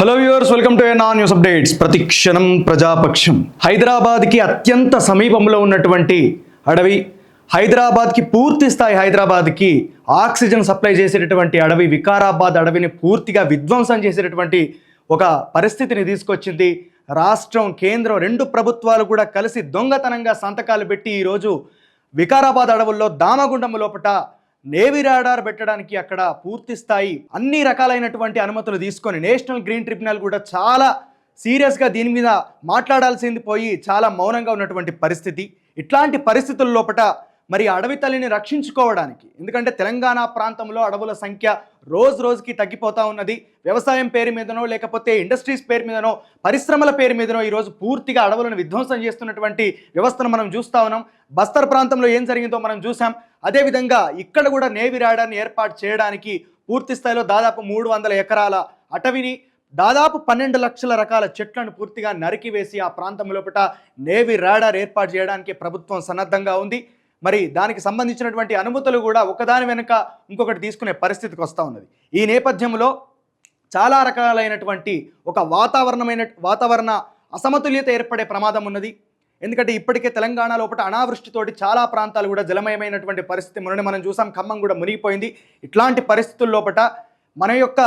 Hello viewers, welcome to NR news updates. ప్రతిక్షణం ప్రజాపక్షం. హైదరాబాద్కి అత్యంత సమీపంలో ఉన్నటువంటి అడవి, హైదరాబాద్కి పూర్తి స్థాయి హైదరాబాద్కి ఆక్సిజన్ సప్లై చేసేటటువంటి అడవి, వికారాబాద్ అడవిని పూర్తిగా విధ్వంసం చేసేటటువంటి ఒక పరిస్థితిని తీసుకొచ్చింది రాష్ట్రం, కేంద్రం రెండు ప్రభుత్వాలు కూడా కలిసి దొంగతనంగా సంతకాలు పెట్టి ఈరోజు వికారాబాద్ అడవుల్లో దామగుండం లోపట నేవీ రాడార్ పెట్టడానికి అక్కడ పూర్తి స్థాయి అన్ని రకాలైనటువంటి అనుమతులు తీసుకొని నేషనల్ గ్రీన్ ట్రిబ్యునల్ కూడా చాలా సీరియస్గా దీని మీద మాట్లాడాల్సింది పోయి చాలా మౌనంగా ఉన్నటువంటి పరిస్థితి. ఇట్లాంటి పరిస్థితుల లోపట మరి అడవి తల్లిని రక్షించుకోవడానికి, ఎందుకంటే తెలంగాణ ప్రాంతంలో అడవుల సంఖ్య రోజు రోజుకి తగ్గిపోతూ ఉన్నది. వ్యవసాయం పేరు మీదనో లేకపోతే ఇండస్ట్రీస్ పేరు మీదనో పరిశ్రమల పేరు మీదనో ఈరోజు పూర్తిగా అడవులను విధ్వంసం చేస్తున్నటువంటి వ్యవస్థను మనం చూస్తూ ఉన్నాం. బస్తర్ ప్రాంతంలో ఏం జరిగిందో మనం చూసాం. అదేవిధంగా ఇక్కడ కూడా నేవీ రాడార్ని ఏర్పాటు చేయడానికి పూర్తి స్థాయిలో దాదాపు 300 ఎకరాల అటవిని, దాదాపు 12 లక్షల రకాల చెట్లను పూర్తిగా నరికివేసి ఆ ప్రాంతం లోపల నేవీ రాడార్ ఏర్పాటు చేయడానికి ప్రభుత్వం సన్నద్ధంగా ఉంది. మరి దానికి సంబంధించినటువంటి అనుమతులు కూడా ఒకదాని వెనుక ఇంకొకటి తీసుకునే పరిస్థితికి వస్తూ ఉన్నది. ఈ నేపథ్యంలో చాలా రకాలైనటువంటి ఒక వాతావరణ అసమతుల్యత ఏర్పడే ప్రమాదం ఉన్నది. ఎందుకంటే ఇప్పటికే తెలంగాణ లోపల అనావృష్టితోటి చాలా ప్రాంతాలు కూడా జలమయమైనటువంటి పరిస్థితి మొన్న మనం చూసాం. ఖమ్మం కూడా మునిగిపోయింది. ఇట్లాంటి పరిస్థితుల లోపల మన యొక్క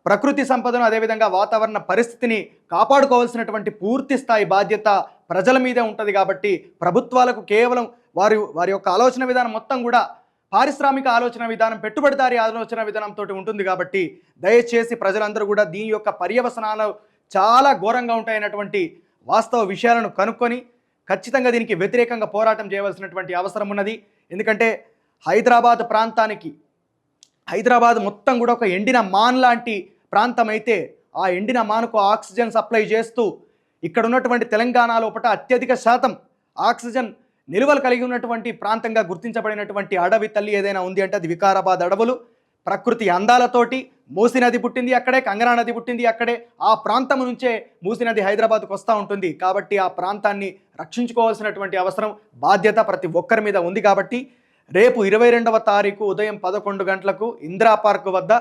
ప్రకృతి సంపదను, అదేవిధంగా వాతావరణ పరిస్థితిని కాపాడుకోవాల్సినటువంటి పూర్తి స్థాయి బాధ్యత ప్రజల మీదే ఉంటుంది. కాబట్టి ప్రభుత్వాలకు కేవలం వారి యొక్క ఆలోచన విధానం మొత్తం కూడా పారిశ్రామిక ఆలోచన విధానం, పెట్టుబడిదారీ ఆలోచన విధానంతో ఉంటుంది. కాబట్టి దయచేసి ప్రజలందరూ కూడా దీని యొక్క పర్యవసనాలు చాలా ఘోరంగా ఉంటాయన్నటువంటి వాస్తవ విషయాలను కనుక్కొని ఖచ్చితంగా దీనికి వ్యతిరేకంగా పోరాటం చేయవలసినటువంటి అవసరం ఉన్నది. ఎందుకంటే హైదరాబాద్ మొత్తం కూడా ఒక ఎండిన మాన్ లాంటి ప్రాంతం అయితే, ఆ ఎండిన మానుకు ఆక్సిజన్ సప్లై చేస్తూ ఇక్కడ ఉన్నటువంటి తెలంగాణ లోపల అత్యధిక శాతం ఆక్సిజన్ నిల్వలు కలిగి ఉన్నటువంటి ప్రాంతంగా గుర్తించబడినటువంటి అడవి తల్లి ఏదైనా ఉంది అంటే అది వికారాబాద్ అడవులు. ప్రకృతి అందాలతోటి మూసీ నది పుట్టింది అక్కడే, కంగనా నది పుట్టింది అక్కడే. ఆ ప్రాంతం నుంచే మూసీ నది హైదరాబాద్కు వస్తూ ఉంటుంది. కాబట్టి ఆ ప్రాంతాన్ని రక్షించుకోవాల్సినటువంటి అవసరం, బాధ్యత ప్రతి ఒక్కరి మీద ఉంది. కాబట్టి రేపు 22వ తారీఖు ఉదయం 11 గంటలకు ఇందిరా పార్క్ వద్ద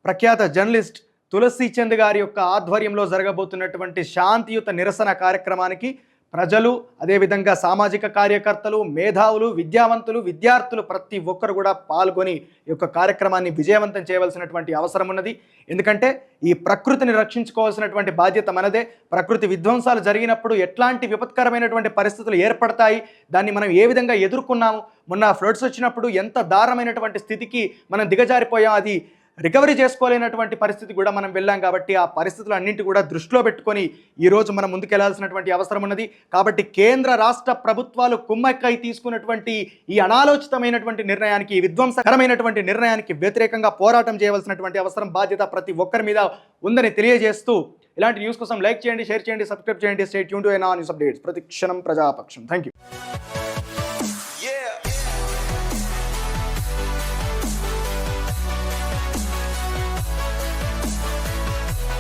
ప్రఖ్యాత జర్నలిస్ట్ తులసి చంద్ గారి యొక్క ఆధ్వర్యంలో జరగబోతున్నటువంటి శాంతియుత నిరసన కార్యక్రమానికి ప్రజలు, అదేవిధంగా సామాజిక కార్యకర్తలు, మేధావులు, విద్యావంతులు, విద్యార్థులు ప్రతి ఒక్కరు కూడా పాల్గొని ఈ యొక్క కార్యక్రమాన్ని విజయవంతం చేయవలసినటువంటి అవసరం ఉన్నది. ఎందుకంటే ఈ ప్రకృతిని రక్షించుకోవాల్సినటువంటి బాధ్యత మనదే. ప్రకృతి విధ్వంసాలు జరిగినప్పుడు ఎట్లాంటి విపత్కరమైనటువంటి పరిస్థితులు ఏర్పడతాయి, దాన్ని మనం ఏ విధంగా ఎదుర్కొన్నాము, మొన్న ఫ్లడ్స్ వచ్చినప్పుడు ఎంత దారుణమైనటువంటి స్థితికి మనం దిగజారిపోయాం, అది రికవరీ చేసుకోలేనటువంటి పరిస్థితి కూడా మనం వెళ్ళాం. కాబట్టి ఆ పరిస్థితులు అన్నింటి కూడా దృష్టిలో పెట్టుకొని ఈరోజు మనం ముందుకెళ్లాల్సినటువంటి అవసరం ఉన్నది. కాబట్టి కేంద్ర రాష్ట్ర ప్రభుత్వాలు కుమ్మక్కై తీసుకున్నటువంటి ఈ అనాలోచితమైనటువంటి నిర్ణయానికి, ఈ విధ్వంసకరమైనటువంటి నిర్ణయానికి వ్యతిరేకంగా పోరాటం చేయవలసినటువంటి అవసరం, బాధ్యత ప్రతి ఒక్కరి మీద ఉందని తెలియజేస్తూ, ఇలాంటి న్యూస్ కోసం లైక్ చేయండి, షేర్ చేయండి, సబ్స్క్రైబ్ చేయండి. Stay tune to NR news updates. ప్రతిక్షణం ప్రజాపక్షం. Thank you.